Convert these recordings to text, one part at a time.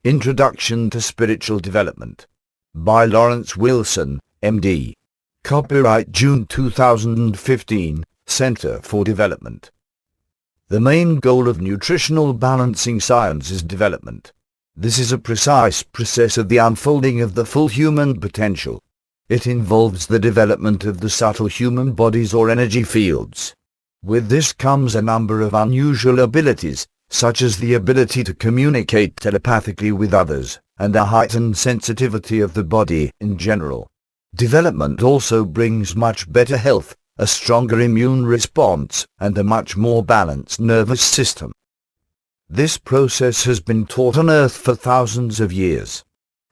Introduction to Spiritual Development by Lawrence Wilson, MD. Copyright June 2015, Center for Development. The main goal of nutritional balancing science is development. This is a precise process of the unfolding of the full human potential. It involves the development of the subtle human bodies or energy fields. With this comes a number of unusual abilities, such as the ability to communicate telepathically with others, and a heightened sensitivity of the body in general. Development also brings much better health, a stronger immune response, and a much more balanced nervous system. This process has been taught on Earth for thousands of years.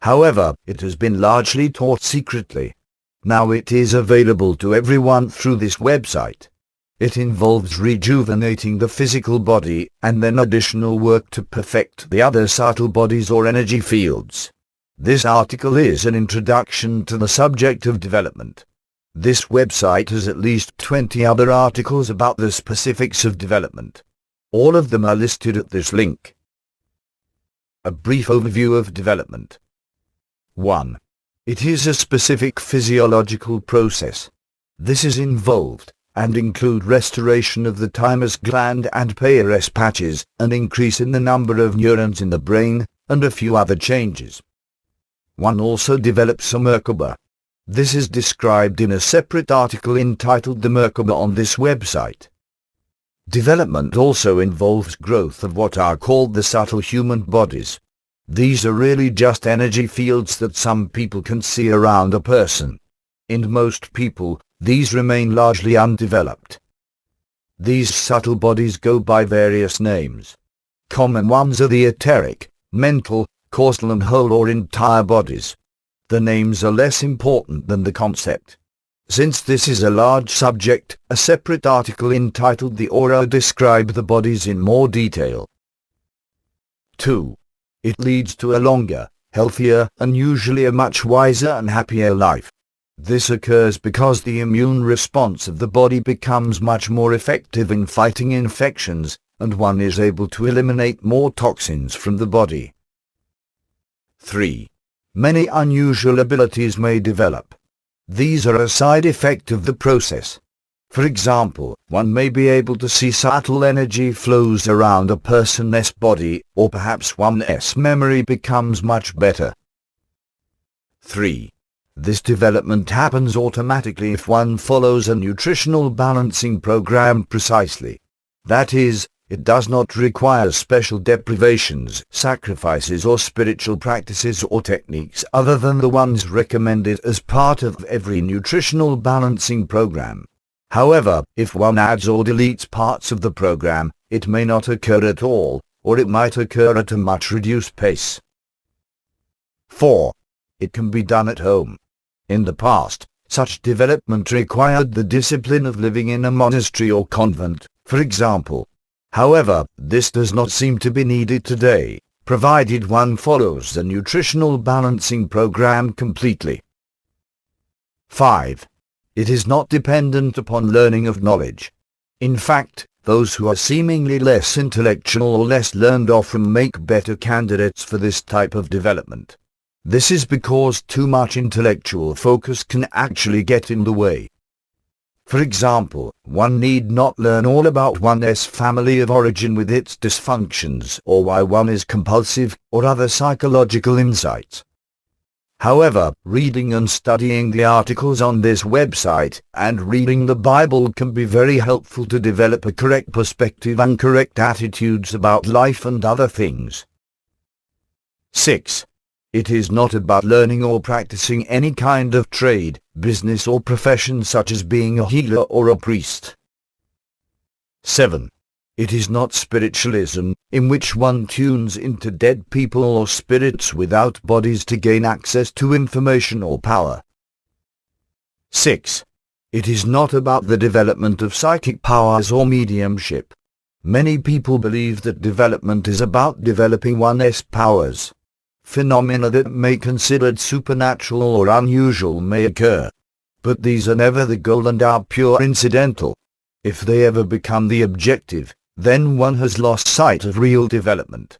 However, it has been largely taught secretly. Now it is available to everyone through this website. It involves rejuvenating the physical body, and then additional work to perfect the other subtle bodies or energy fields. This article is an introduction to the subject of development. This website has at least 20 other articles about the specifics of development. All of them are listed at this link. A brief overview of development. 1. It is a specific physiological process. This is involved and include restoration of the thymus gland and Peyer's patches, an increase in the number of neurons in the brain, and a few other changes. One also develops a Merkaba. This is described in a separate article entitled The Merkaba on this website. Development also involves growth of what are called the subtle human bodies. These are really just energy fields that some people can see around a person. In most people, these remain largely undeveloped. These subtle bodies go by various names. Common ones are the etheric, mental, causal and whole or entire bodies. The names are less important than the concept. Since this is a large subject, a separate article entitled The Aura describes the bodies in more detail. 2. It leads to a longer, healthier, and usually a much wiser and happier life. This occurs because the immune response of the body becomes much more effective in fighting infections, and one is able to eliminate more toxins from the body. 3. Many unusual abilities may develop. These are a side effect of the process. For example, one may be able to see subtle energy flows around a person's body, or perhaps one's memory becomes much better. 3. This development happens automatically if one follows a nutritional balancing program precisely. That is, it does not require special deprivations, sacrifices or spiritual practices or techniques other than the ones recommended as part of every nutritional balancing program. However, if one adds or deletes parts of the program, it may not occur at all, or it might occur at a much reduced pace. 4. It can be done at home. In the past, such development required the discipline of living in a monastery or convent, for example. However, this does not seem to be needed today, provided one follows the nutritional balancing program completely. 5. It is not dependent upon learning of knowledge. In fact, those who are seemingly less intellectual or less learned often make better candidates for this type of development. This is because too much intellectual focus can actually get in the way. For example, one need not learn all about one's family of origin with its dysfunctions or why one is compulsive, or other psychological insights. However, reading and studying the articles on this website, and reading the Bible can be very helpful to develop a correct perspective and correct attitudes about life and other things. 6. It is not about learning or practicing any kind of trade, business or profession such as being a healer or a priest. 7. It is not spiritualism, in which one tunes into dead people or spirits without bodies to gain access to information or power. 6. It is not about the development of psychic powers or mediumship. Many people believe that development is about developing one's powers. Phenomena that may be considered supernatural or unusual may occur, but these are never the goal and are pure incidental. If they ever become the objective, then one has lost sight of real development.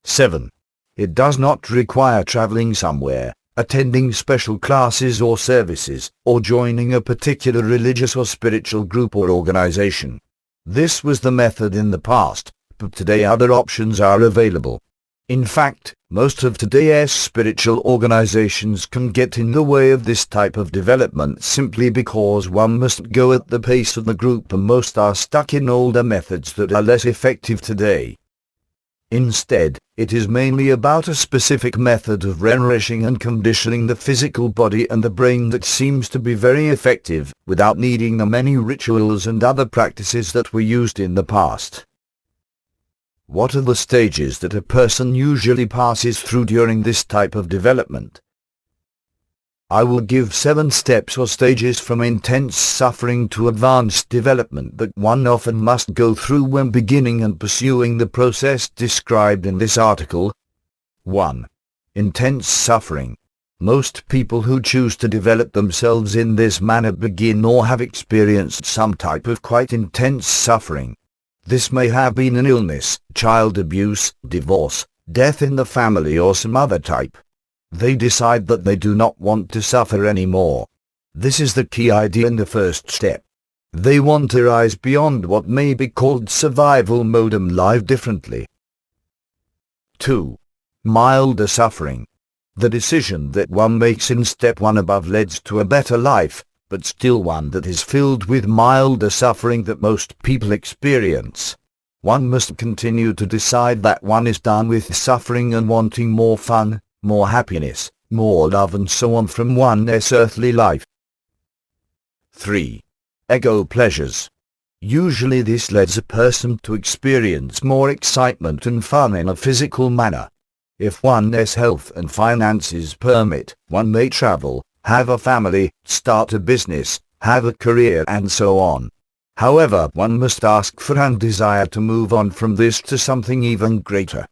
7. It does not require traveling somewhere, attending special classes or services, or joining a particular religious or spiritual group or organization. This was the method in the past, but today other options are available. In fact, most of today's spiritual organizations can get in the way of this type of development simply because one must go at the pace of the group, and most are stuck in older methods that are less effective today. Instead, it is mainly about a specific method of relishing and conditioning the physical body and the brain that seems to be very effective, without needing the many rituals and other practices that were used in the past. What are the stages that a person usually passes through during this type of development? I will give 7 steps or stages from intense suffering to advanced development that one often must go through when beginning and pursuing the process described in this article. 1. Intense suffering. Most people who choose to develop themselves in this manner begin or have experienced some type of quite intense suffering. This may have been an illness, child abuse, divorce, death in the family, or some other type. They decide that they do not want to suffer anymore. This is the key idea in the first step. They want to rise beyond what may be called survival mode and live differently. 2. Milder suffering. The decision that one makes in step 1 above leads to a better life, but still one that is filled with milder suffering that most people experience. One must continue to decide that one is done with suffering and wanting more fun, more happiness, more love, and so on from one's earthly life. 3. Ego pleasures. Usually this leads a person to experience more excitement and fun in a physical manner. If one's health and finances permit, one may travel, have a family, start a business, have a career, and so on. However, one must ask for and desire to move on from this to something even greater.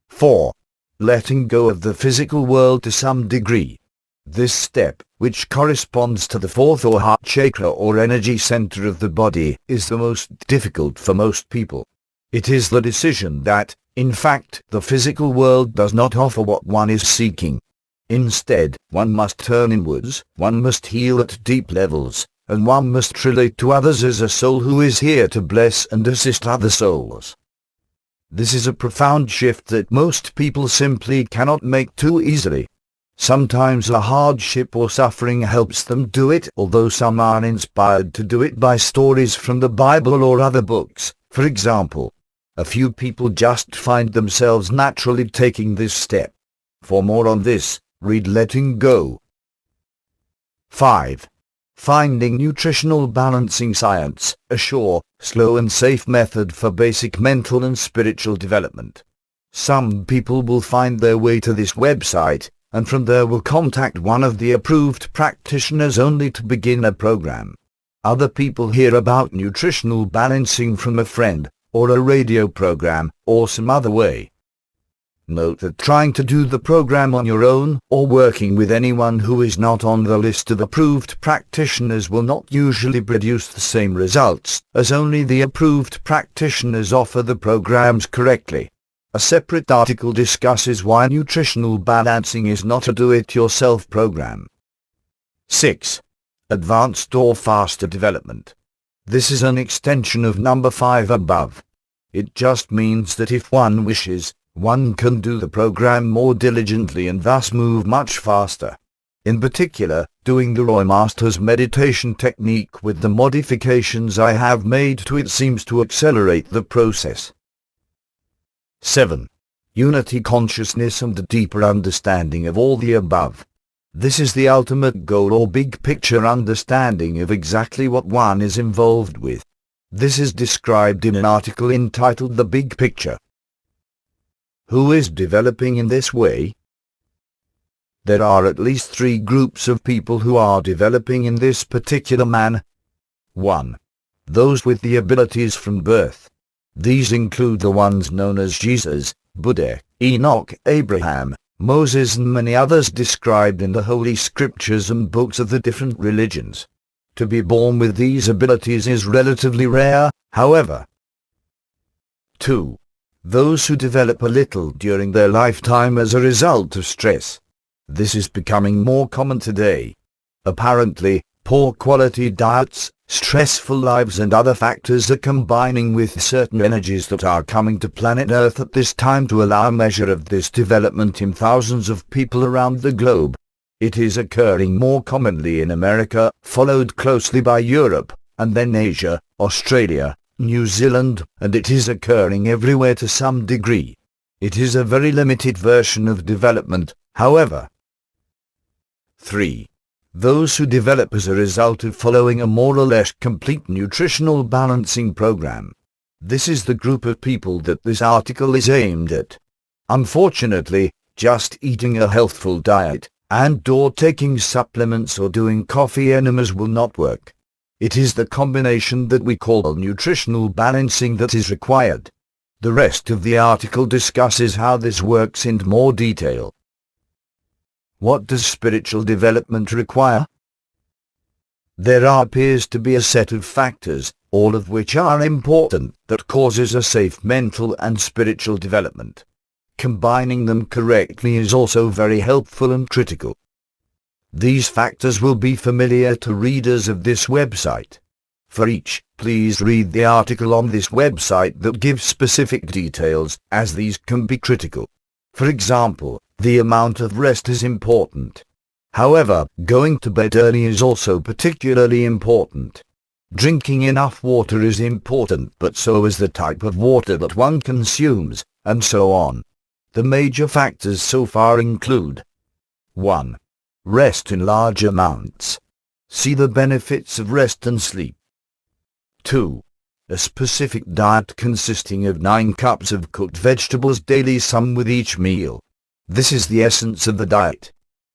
4. Letting go of the physical world to some degree. This step, which corresponds to the 4th or heart chakra or energy center of the body, is the most difficult for most people. It is the decision that, in fact, the physical world does not offer what one is seeking. Instead, one must turn inwards, one must heal at deep levels, and one must relate to others as a soul who is here to bless and assist other souls. This is a profound shift that most people simply cannot make too easily. Sometimes a hardship or suffering helps them do it, although some are inspired to do it by stories from the Bible or other books. For example, a few people just find themselves naturally taking this step. For more on this, read Letting Go. 5. Finding nutritional balancing science, a sure, slow and safe method for basic mental and spiritual development. Some people will find their way to this website, and from there will contact one of the approved practitioners only to begin a program. Other people hear about nutritional balancing from a friend, or a radio program, or some other way. Note that trying to do the program on your own, or working with anyone who is not on the list of approved practitioners, will not usually produce the same results, as only the approved practitioners offer the programs correctly. A separate article discusses why nutritional balancing is not a do-it-yourself program. 6. Advanced or faster development. This is an extension of number 5 above. It just means that if one wishes, one can do the program more diligently and thus move much faster. In particular, doing the Roy Masters meditation technique with the modifications I have made to it seems to accelerate the process. 7. Unity consciousness and a deeper understanding of all the above. This is the ultimate goal or big picture understanding of exactly what one is involved with. This is described in an article entitled The Big Picture. Who is developing in this way? There are at least 3 groups of people who are developing in this particular manner. 1. Those with the abilities from birth. These include the ones known as Jesus, Buddha, Enoch, Abraham, Moses, and many others described in the Holy Scriptures and books of the different religions. To be born with these abilities is relatively rare, however. 2. those who develop a little during their lifetime as a result of stress. This is becoming more common today. Apparently, poor quality diets, stressful lives and other factors are combining with certain energies that are coming to planet Earth at this time to allow a measure of this development in thousands of people around the globe. It is occurring more commonly in America, followed closely by Europe, and then Asia, Australia, New Zealand, and it is occurring everywhere to some degree. It is a very limited version of development, however. 3. Those who develop as a result of following a more or less complete nutritional balancing program. This is the group of people that this article is aimed at. Unfortunately, just eating a healthful diet, and/or taking supplements or doing coffee enemas will not work. It is the combination that we call nutritional balancing that is required. The rest of the article discusses how this works in more detail. What does spiritual development require? There appears to be a set of factors, all of which are important, that causes a safe mental and spiritual development. Combining them correctly is also very helpful and critical. These factors will be familiar to readers of this website. For each, please read the article on this website that gives specific details, as these can be critical. For example, the amount of rest is important. However, going to bed early is also particularly important. Drinking enough water is important, but so is the type of water that one consumes, and so on. The major factors so far include 1. Rest in large amounts. See the benefits of rest and sleep. 2. A specific diet consisting of 9 cups of cooked vegetables daily, some with each meal. This is the essence of the diet.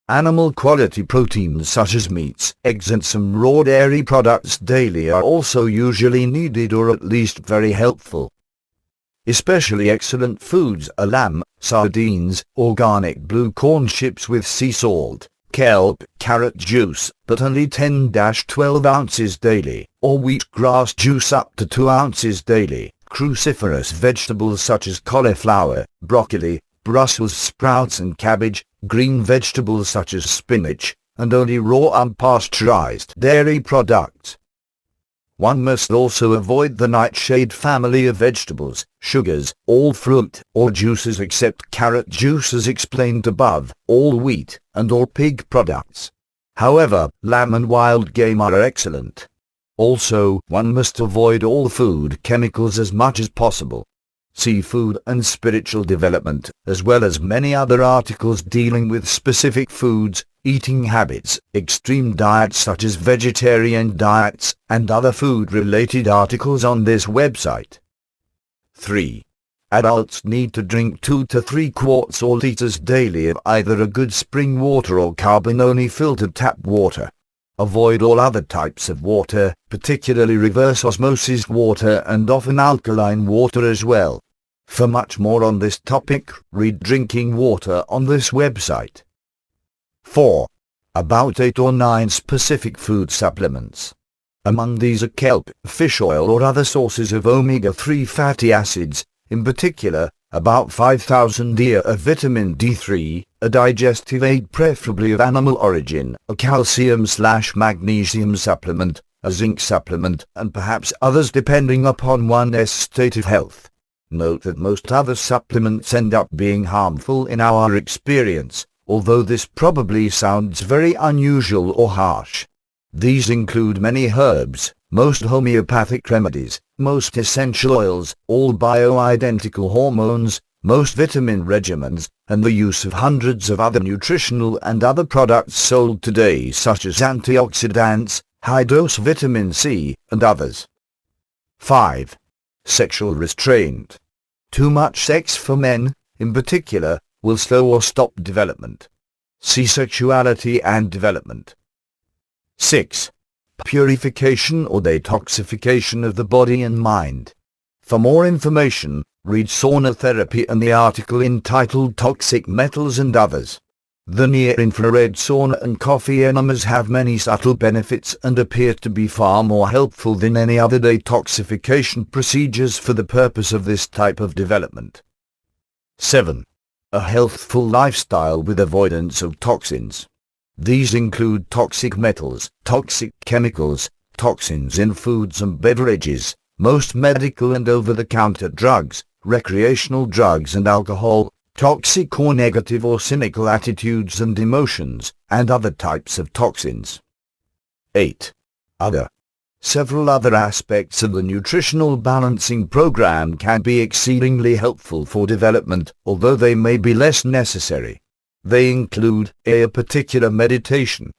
Animal quality proteins such as meats, eggs and some raw dairy products daily are also usually needed, or at least very helpful. Especially excellent foods are lamb, sardines, organic blue corn chips with sea salt, kelp, carrot juice, but only 10-12 ounces daily, or wheatgrass juice up to 2 ounces daily, cruciferous vegetables such as cauliflower, broccoli, Brussels sprouts and cabbage, green vegetables such as spinach, and only raw unpasteurized dairy products. One must also avoid the nightshade family of vegetables, sugars, all fruit, all juices except carrot juice as explained above, all wheat, and all pig products. However, lamb and wild game are excellent. Also, one must avoid all food chemicals as much as possible. Seafood and spiritual development, as well as many other articles dealing with specific foods, eating habits, extreme diets such as vegetarian diets, and other food-related articles on this website. 3. Adults need to drink 2 to 3 quarts or liters daily of either a good spring water or carbon-only filtered tap water. Avoid all other types of water, particularly reverse osmosis water and often alkaline water as well. For much more on this topic, read Drinking Water on this website. 4. About 8 or 9 specific food supplements. Among these are kelp, fish oil or other sources of omega-3 fatty acids, in particular, about 5,000 DA of vitamin D3, a digestive aid preferably of animal origin, a calcium/magnesium supplement, a zinc supplement, and perhaps others depending upon one's state of health. Note that most other supplements end up being harmful in our experience, although this probably sounds very unusual or harsh. These include many herbs, most homeopathic remedies, most essential oils, all bioidentical hormones, most vitamin regimens, and the use of hundreds of other nutritional and other products sold today such as antioxidants, high-dose vitamin C, and others. 5. Sexual restraint. Too much sex for men, in particular, will slow or stop development. See Sexuality and Development. 6. Purification or detoxification of the body and mind. For more information, read Sauna Therapy and the article entitled Toxic Metals and Others. The near-infrared sauna and coffee enemas have many subtle benefits and appear to be far more helpful than any other detoxification procedures for the purpose of this type of development. 7. A healthful lifestyle with avoidance of toxins. These include toxic metals, toxic chemicals, toxins in foods and beverages, most medical and over-the-counter drugs, recreational drugs and alcohol, toxic or negative or cynical attitudes and emotions, and other types of toxins. 8. Other. Several other aspects of the nutritional balancing program can be exceedingly helpful for development, although they may be less necessary. They include a particular meditation.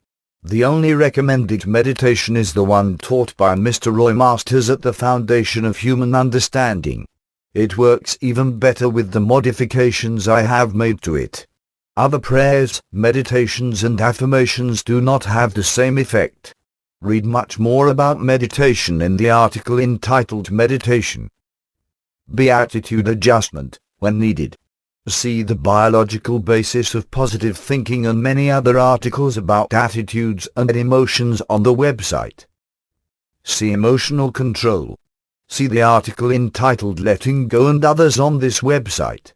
The only recommended meditation is the one taught by Mr. Roy Masters at the Foundation of Human Understanding. It works even better with the modifications I have made to it. Other prayers, meditations and affirmations do not have the same effect. Read much more about meditation in the article entitled Meditation. Beatitude adjustment, when needed. See the biological basis of positive thinking and many other articles about attitudes and emotions on the website. See emotional control. See the article entitled Letting Go and others on this website.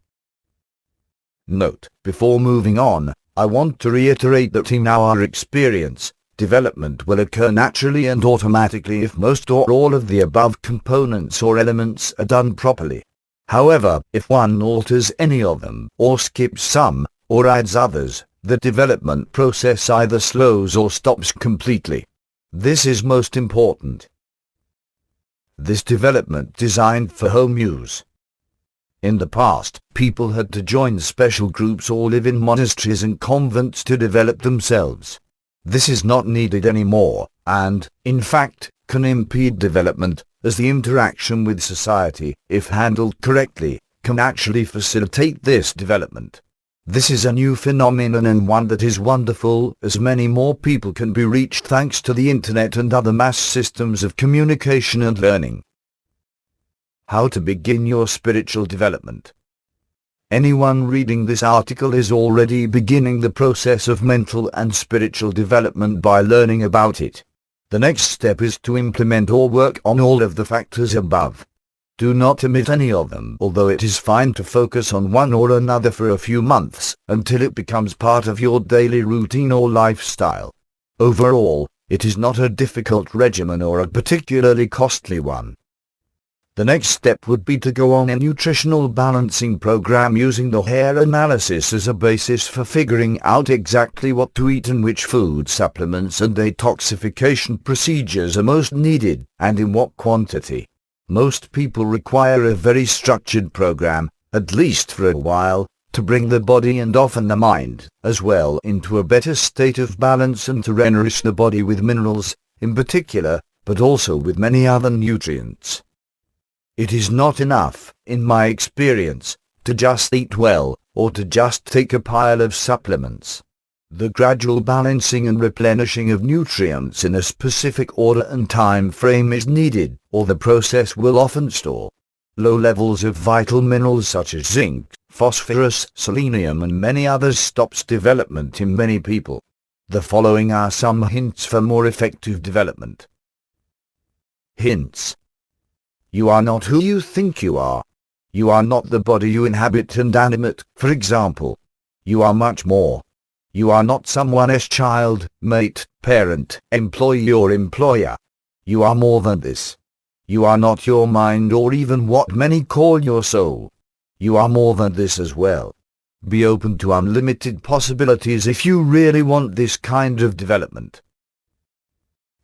Note, before moving on, I want to reiterate that in our experience, development will occur naturally and automatically if most or all of the above components or elements are done properly. However, if one alters any of them, or skips some, or adds others, the development process either slows or stops completely. This is most important. This development designed for home use. In the past, people had to join special groups or live in monasteries and convents to develop themselves. This is not needed anymore, and, in fact, can impede development, as the interaction with society, if handled correctly, can actually facilitate this development. This is a new phenomenon and one that is wonderful, as many more people can be reached thanks to the internet and other mass systems of communication and learning. How to begin your spiritual development. Anyone reading this article is already beginning the process of mental and spiritual development by learning about it. The next step is to implement or work on all of the factors above. Do not omit any of them, although it is fine to focus on one or another for a few months, until it becomes part of your daily routine or lifestyle. Overall, it is not a difficult regimen or a particularly costly one. The next step would be to go on a nutritional balancing program using the hair analysis as a basis for figuring out exactly what to eat and which food supplements and detoxification procedures are most needed, and in what quantity. Most people require a very structured program, at least for a while, to bring the body and often the mind, as well, into a better state of balance and to renourish the body with minerals, in particular, but also with many other nutrients. It is not enough, in my experience, to just eat well, or to just take a pile of supplements. The gradual balancing and replenishing of nutrients in a specific order and time frame is needed, or the process will often store. Low levels of vital minerals such as zinc, phosphorus, selenium and many others stops development in many people. The following are some hints for more effective development. Hints. You are not who you think you are. You are not the body you inhabit and animate, for example. You are much more. You are not someone's child, mate, parent, employee or employer. You are more than this. You are not your mind or even what many call your soul. You are more than this as well. Be open to unlimited possibilities if you really want this kind of development.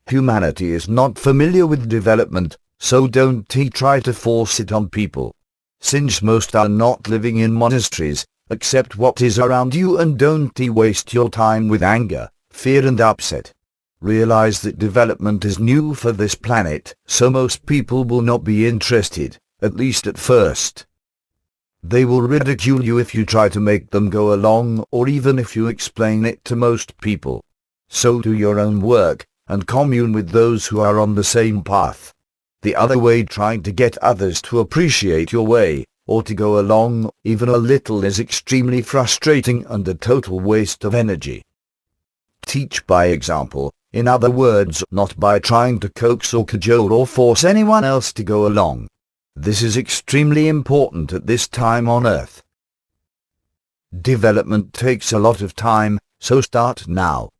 Humanity is not familiar with development, so don't try to force it on people. Since most are not living in monasteries, accept what is around you and don't waste your time with anger, fear and upset. Realize that development is new for this planet, so most people will not be interested, at least at first. They will ridicule you if you try to make them go along or even if you explain it to most people. So do your own work, and commune with those who are on the same path. The other way, trying to get others to appreciate your way, or to go along, even a little, is extremely frustrating and a total waste of energy. Teach by example, in other words, not by trying to coax or cajole or force anyone else to go along. This is extremely important at this time on Earth. Development takes a lot of time, so start now.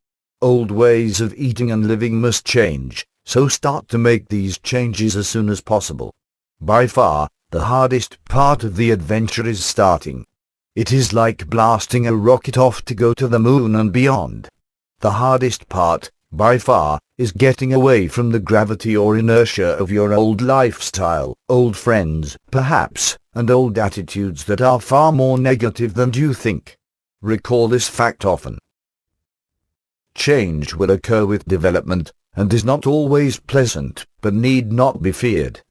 Old ways of eating and living must change, so start to make these changes as soon as possible. By far, the hardest part of the adventure is starting. It is like blasting a rocket off to go to the moon and beyond. The hardest part, by far, is getting away from the gravity or inertia of your old lifestyle, old friends, perhaps, and old attitudes that are far more negative than you think. Recall this fact often. Change will occur with development, and is not always pleasant, but need not be feared.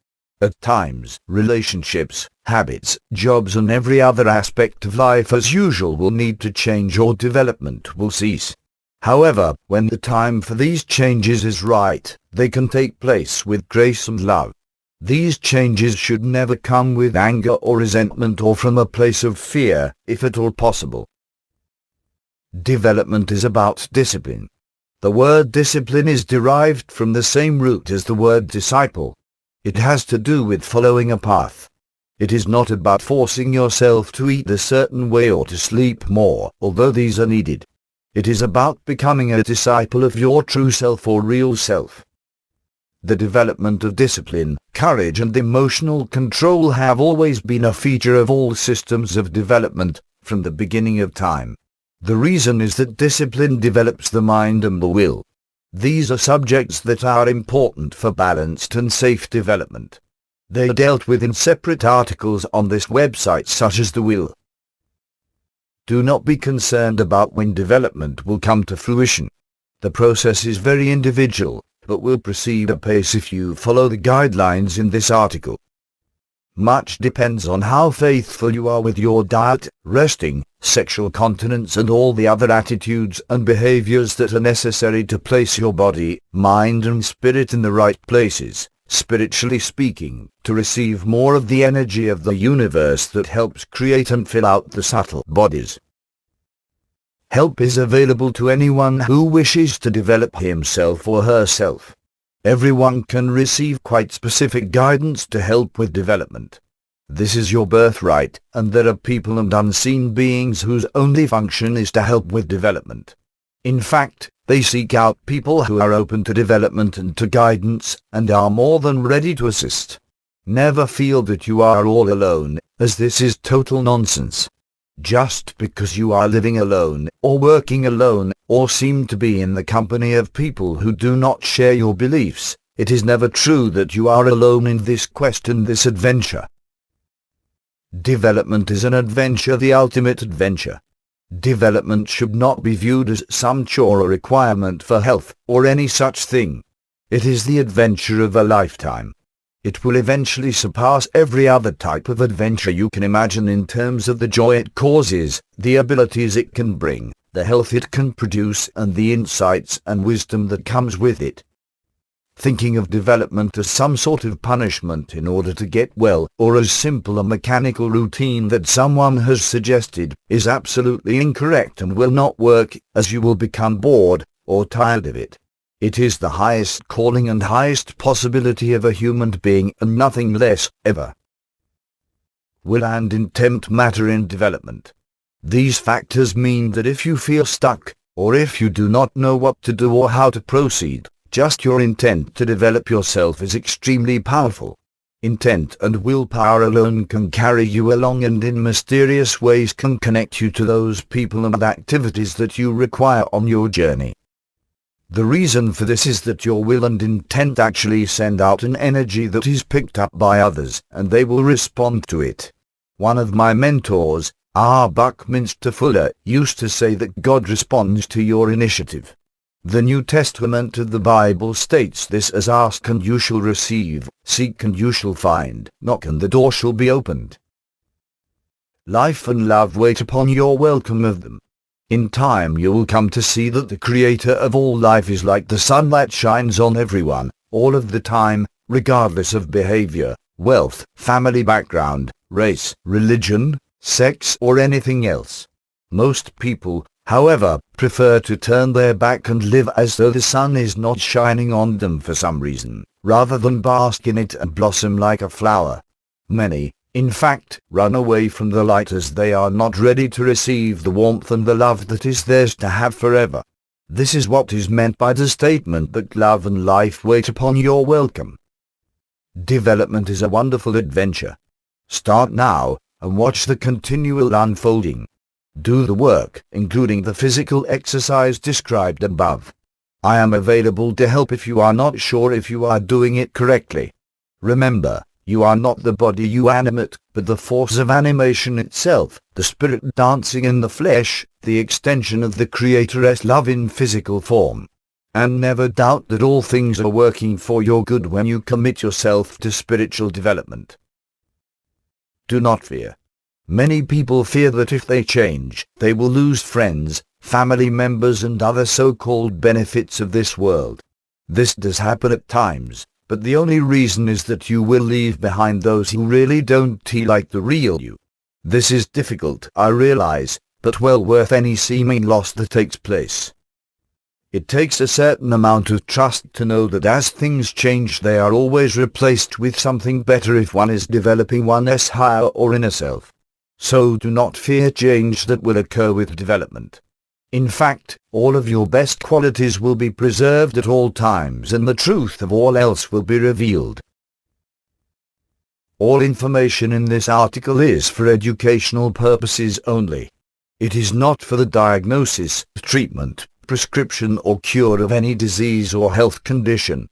At times, relationships, habits, jobs and every other aspect of life as usual will need to change or development will cease. However, when the time for these changes is right, they can take place with grace and love. These changes should never come with anger or resentment or from a place of fear, if at all possible. Development is about discipline. The word discipline is derived from the same root as the word disciple. It has to do with following a path. It is not about forcing yourself to eat a certain way or to sleep more, although these are needed. It is about becoming a disciple of your true self or real self. The development of discipline, courage and emotional control have always been a feature of all systems of development, from the beginning of time. The reason is that discipline develops the mind and the will. These are subjects that are important for balanced and safe development. They are dealt with in separate articles on this website, such as the will. Do not be concerned about when development will come to fruition. The process is very individual, but will proceed apace if you follow the guidelines in this article. Much depends on how faithful you are with your diet, resting, sexual continence and all the other attitudes and behaviors that are necessary to place your body, mind and spirit in the right places, spiritually speaking, to receive more of the energy of the universe that helps create and fill out the subtle bodies. Help is available to anyone who wishes to develop himself or herself. Everyone can receive quite specific guidance to help with development. This is your birthright, and there are people and unseen beings whose only function is to help with development. In fact, they seek out people who are open to development and to guidance, and are more than ready to assist. Never feel that you are all alone, as this is total nonsense. Just because you are living alone, or working alone, or seem to be in the company of people who do not share your beliefs, it is never true that you are alone in this quest and this adventure. Development is an adventure, the ultimate adventure. Development should not be viewed as some chore or requirement for health, or any such thing. It is the adventure of a lifetime. It will eventually surpass every other type of adventure you can imagine in terms of the joy it causes, the abilities it can bring, the health it can produce, and the insights and wisdom that comes with it. Thinking of development as some sort of punishment in order to get well, or as simple a mechanical routine that someone has suggested, is absolutely incorrect and will not work, as you will become bored, or tired of it. It is the highest calling and highest possibility of a human being, and nothing less, ever. Will and intent matter in development. These factors mean that if you feel stuck, or if you do not know what to do or how to proceed, just your intent to develop yourself is extremely powerful. Intent and willpower alone can carry you along and in mysterious ways can connect you to those people and activities that you require on your journey. The reason for this is that your will and intent actually send out an energy that is picked up by others, and they will respond to it. One of my mentors, R. Buckminster Fuller, used to say that God responds to your initiative. The New Testament of the Bible states this as ask and you shall receive, seek and you shall find, knock and the door shall be opened. Life and love wait upon your welcome of them. In time you will come to see that the Creator of all life is like the sun that shines on everyone, all of the time, regardless of behavior, wealth, family background, race, religion, sex, or anything else. Most people, however, prefer to turn their back and live as though the sun is not shining on them for some reason, rather than bask in it and blossom like a flower. Many, in fact, run away from the light as they are not ready to receive the warmth and the love that is theirs to have forever. This is what is meant by the statement that love and life wait upon your welcome. Development is a wonderful adventure. Start now and watch the continual unfolding. Do the work, including the physical exercise described above. I am available to help if you are not sure if you are doing it correctly. Remember, you are not the body you animate, but the force of animation itself, the spirit dancing in the flesh, the extension of the Creator's love in physical form. And never doubt that all things are working for your good when you commit yourself to spiritual development. Do not fear. Many people fear that if they change, they will lose friends, family members and other so-called benefits of this world. This does happen at times, but the only reason is that you will leave behind those who really don't like the real you. This is difficult, I realize, but well worth any seeming loss that takes place. It takes a certain amount of trust to know that as things change they are always replaced with something better if one is developing one's higher or inner self. So do not fear change that will occur with development. In fact, all of your best qualities will be preserved at all times and the truth of all else will be revealed. All information in this article is for educational purposes only. It is not for the diagnosis, treatment, prescription or cure of any disease or health condition.